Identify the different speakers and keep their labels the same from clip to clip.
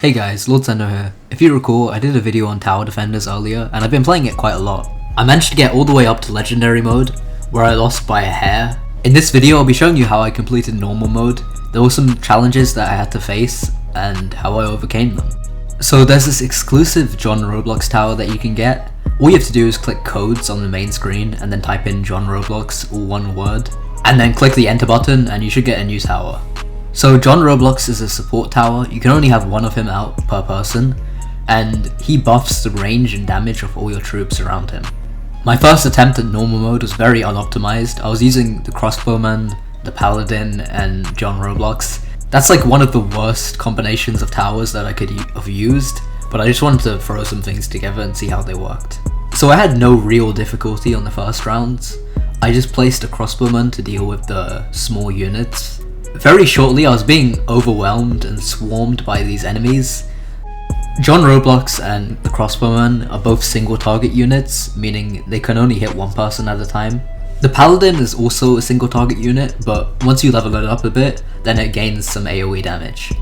Speaker 1: Hey guys, Lord Sendo here. If you recall, I did a video on tower defenders earlier, and I've been playing it quite a lot. I managed to get all the way up to legendary mode, where I lost by a hair. In this video, I'll be showing you how I completed normal mode. There were some challenges that I had to face, and how I overcame them. So there's this exclusive John Roblox tower that you can get. All you have to do is click codes on the main screen, and then type in John Roblox, all one word, and then click the enter button, and you should get a new tower. So John Roblox is a support tower. You can only have one of him out per person, and he buffs the range and damage of all your troops around him. My first attempt at normal mode was very unoptimized. I was using the crossbowman, the paladin, and John Roblox. That's like one of the worst combinations of towers that I could have used, but I just wanted to throw some things together and see how they worked. So I had no real difficulty on the first rounds. I just placed a crossbowman to deal with the small units. Very shortly, I was being overwhelmed and swarmed by these enemies. John Roblox and the crossbowman are both single target units, meaning they can only hit one person at a time. The paladin is also a single target unit, but once you level it up a bit, then it gains some AoE damage.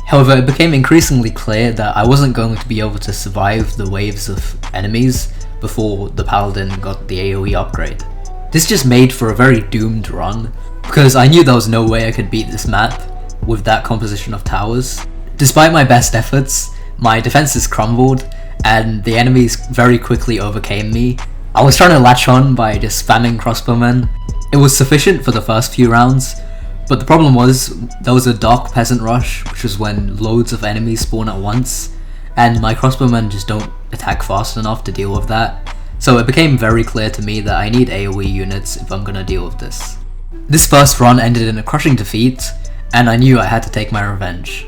Speaker 1: However, it became increasingly clear that I wasn't going to be able to survive the waves of enemies before the paladin got the AoE upgrade. This just made for a very doomed run, because I knew there was no way I could beat this map with that composition of towers. Despite my best efforts, my defenses crumbled, and the enemies very quickly overcame me. I was trying to latch on by just spamming crossbowmen. It was sufficient for the first few rounds, but the problem was there was a dark peasant rush, which was when loads of enemies spawn at once, and my crossbowmen just don't attack fast enough to deal with that. So it became very clear to me that I need AoE units if I'm gonna deal with this. This first run ended in a crushing defeat, and I knew I had to take my revenge.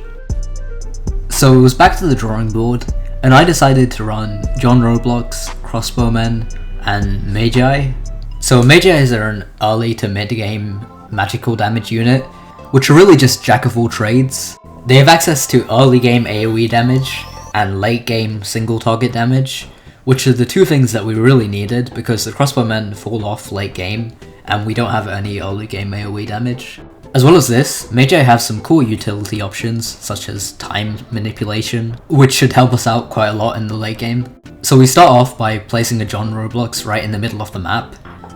Speaker 1: So it was back to the drawing board, and I decided to run John Roblox, crossbowmen, and Magi. So Magi are an early to mid game magical damage unit, which are really just jack of all trades. They have access to early game AoE damage and late game single target damage, which are the two things that we really needed because the crossbowmen fall off late game and we don't have any early game AoE damage. As well as this, Magi have some cool utility options such as time manipulation, which should help us out quite a lot in the late game. So we start off by placing a John Roblox right in the middle of the map.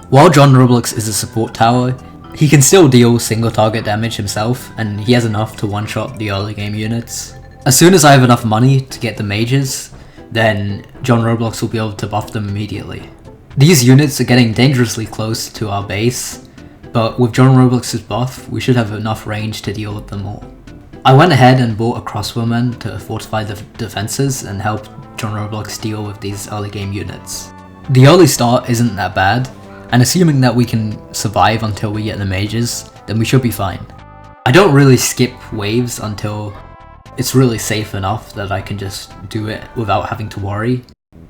Speaker 1: While John Roblox is a support tower, he can still deal single target damage himself, and he has enough to one-shot the early game units. As soon as I have enough money to get the mages, then John Roblox will be able to buff them immediately. These units are getting dangerously close to our base, but with John Roblox's buff, we should have enough range to deal with them all. I went ahead and bought a crossbowman to fortify the defenses and help John Roblox deal with these early game units. The early start isn't that bad, and assuming that we can survive until we get the mages, then we should be fine. I don't really skip waves until it's really safe enough that I can just do it without having to worry.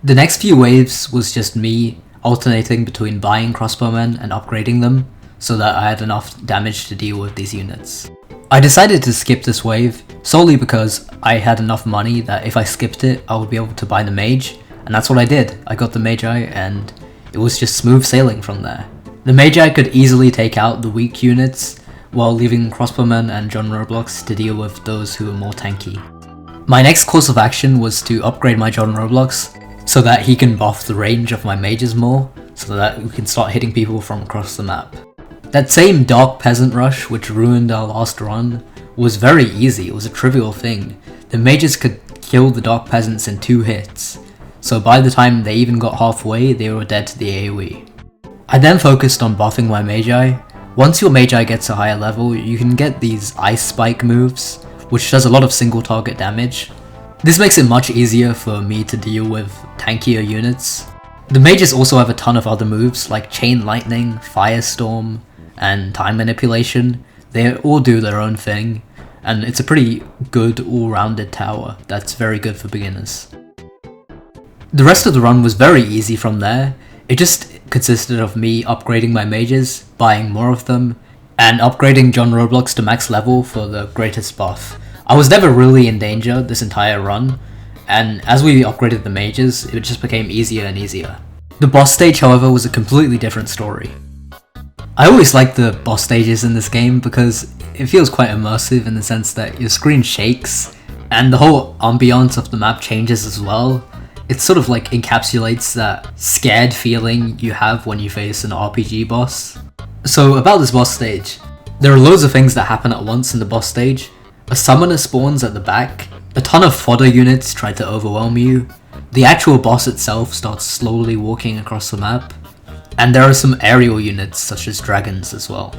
Speaker 1: The next few waves was just me alternating between buying crossbowmen and upgrading them so that I had enough damage to deal with these units. I decided to skip this wave solely because I had enough money that if I skipped it I would be able to buy the mage, and that's what I did. I got the Magi and it was just smooth sailing from there. The Magi could easily take out the weak units while leaving crossbowmen and John Roblox to deal with those who are more tanky. My next course of action was to upgrade my John Roblox so that he can buff the range of my mages more, so that we can start hitting people from across the map. That same dark peasant rush which ruined our last run was very easy. It was a trivial thing. The mages could kill the dark peasants in 2 hits, so by the time they even got halfway they were dead to the AoE. I then focused on buffing my Magi. Once your Magi gets a higher level, you can get these ice spike moves, which does a lot of single target damage. This makes it much easier for me to deal with tankier units. The mages also have a ton of other moves like chain lightning, firestorm, and time manipulation. They all do their own thing, and it's a pretty good all-rounded tower that's very good for beginners. The rest of the run was very easy from there. It just consisted of me upgrading my mages, buying more of them, and upgrading John Roblox to max level for the greatest buff. I was never really in danger this entire run, and as we upgraded the mages, it just became easier and easier. The boss stage, however, was a completely different story. I always like the boss stages in this game because it feels quite immersive in the sense that your screen shakes and the whole ambiance of the map changes as well. It sort of like encapsulates that scared feeling you have when you face an RPG boss. So about this boss stage, there are loads of things that happen at once in the boss stage. A summoner spawns at the back, a ton of fodder units try to overwhelm you, the actual boss itself starts slowly walking across the map, and there are some aerial units such as dragons as well.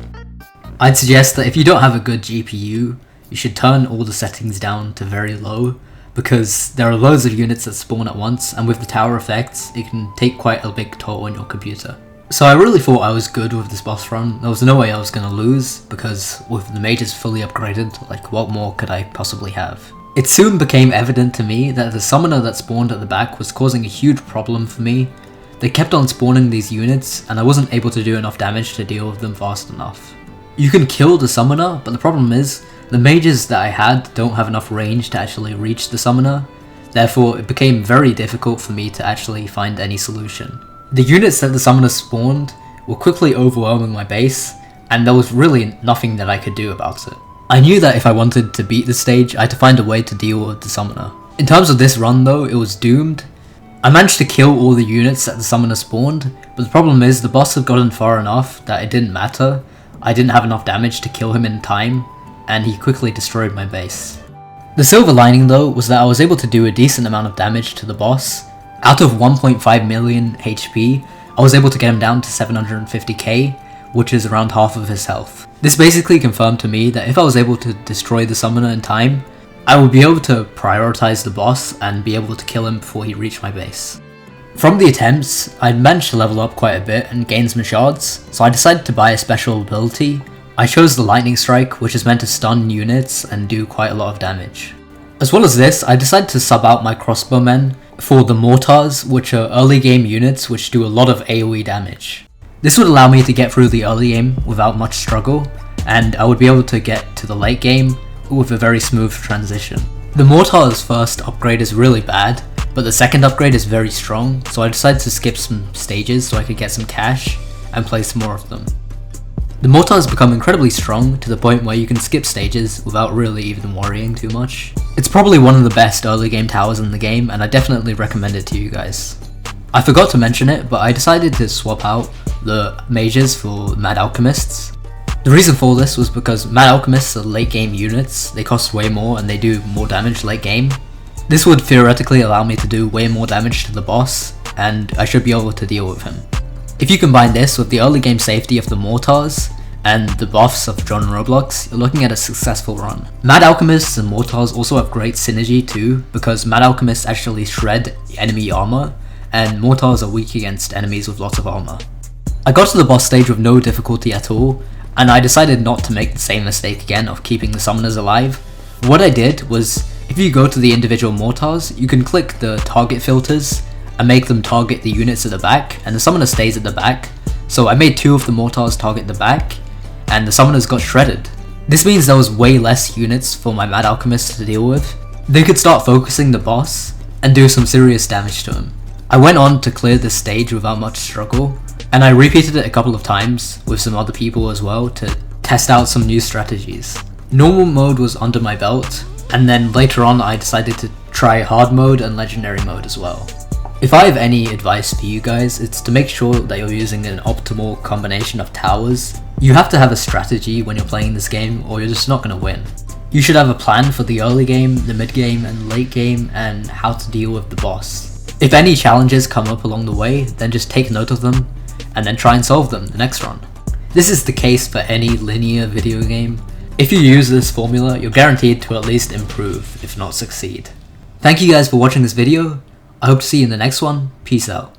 Speaker 1: I'd suggest that if you don't have a good GPU, you should turn all the settings down to very low, because there are loads of units that spawn at once, and with the tower effects, it can take quite a big toll on your computer. So I really thought I was good with this boss run. There was no way I was going to lose, because with the mages fully upgraded, like what more could I possibly have? It soon became evident to me that the summoner that spawned at the back was causing a huge problem for me. They kept on spawning these units, and I wasn't able to do enough damage to deal with them fast enough. You can kill the summoner, but the problem is, the mages that I had don't have enough range to actually reach the summoner, therefore it became very difficult for me to actually find any solution. The units that the summoner spawned were quickly overwhelming my base, and there was really nothing that I could do about it. I knew that if I wanted to beat this stage, I had to find a way to deal with the summoner. In terms of this run though, it was doomed. I managed to kill all the units that the summoner spawned, but the problem is the boss had gotten far enough that it didn't matter. I didn't have enough damage to kill him in time, and he quickly destroyed my base. The silver lining though was that I was able to do a decent amount of damage to the boss. Out of 1.5 million HP, I was able to get him down to 750k, which is around half of his health. This basically confirmed to me that if I was able to destroy the summoner in time, I would be able to prioritize the boss and be able to kill him before he reached my base. From the attempts, I'd managed to level up quite a bit and gain some shards, so I decided to buy a special ability. I chose the lightning strike, which is meant to stun units and do quite a lot of damage. As well as this, I decided to sub out my crossbowmen for the mortars, which are early game units which do a lot of AoE damage. This would allow me to get through the early game without much struggle, and I would be able to get to the late game with a very smooth transition. The mortar's first upgrade is really bad, but the second upgrade is very strong, so I decided to skip some stages so I could get some cash and play some more of them. The mortar has become incredibly strong to the point where you can skip stages without really even worrying too much. It's probably one of the best early game towers in the game, and I definitely recommend it to you guys. I forgot to mention it, but I decided to swap out the mages for Mad Alchemists. The reason for this was because Mad Alchemists are late game units, they cost way more and they do more damage late game. This would theoretically allow me to do way more damage to the boss, and I should be able to deal with him. If you combine this with the early game safety of the mortars and the buffs of John Roblox, you're looking at a successful run. Mad Alchemists and mortars also have great synergy too, because Mad Alchemists actually shred enemy armor, and mortars are weak against enemies with lots of armor. I got to the boss stage with no difficulty at all, and I decided not to make the same mistake again of keeping the summoners alive. What I did was, if you go to the individual mortars, you can click the target filters and make them target the units at the back, and the summoner stays at the back. So I made 2 of the mortars target the back, and the summoners got shredded. This means there was way less units for my Mad Alchemist to deal with. They could start focusing the boss and do some serious damage to him. I went on to clear this stage without much struggle, and I repeated it a couple of times with some other people as well to test out some new strategies. Normal mode was under my belt, and then later on I decided to try hard mode and legendary mode as well. If I have any advice for you guys, it's to make sure that you're using an optimal combination of towers. You have to have a strategy when you're playing this game, or you're just not going to win. You should have a plan for the early game, the mid game, and late game, and how to deal with the boss. If any challenges come up along the way, then just take note of them, and then try and solve them the next run. This is the case for any linear video game. If you use this formula, you're guaranteed to at least improve, if not succeed. Thank you guys for watching this video. I hope to see you in the next one. Peace out.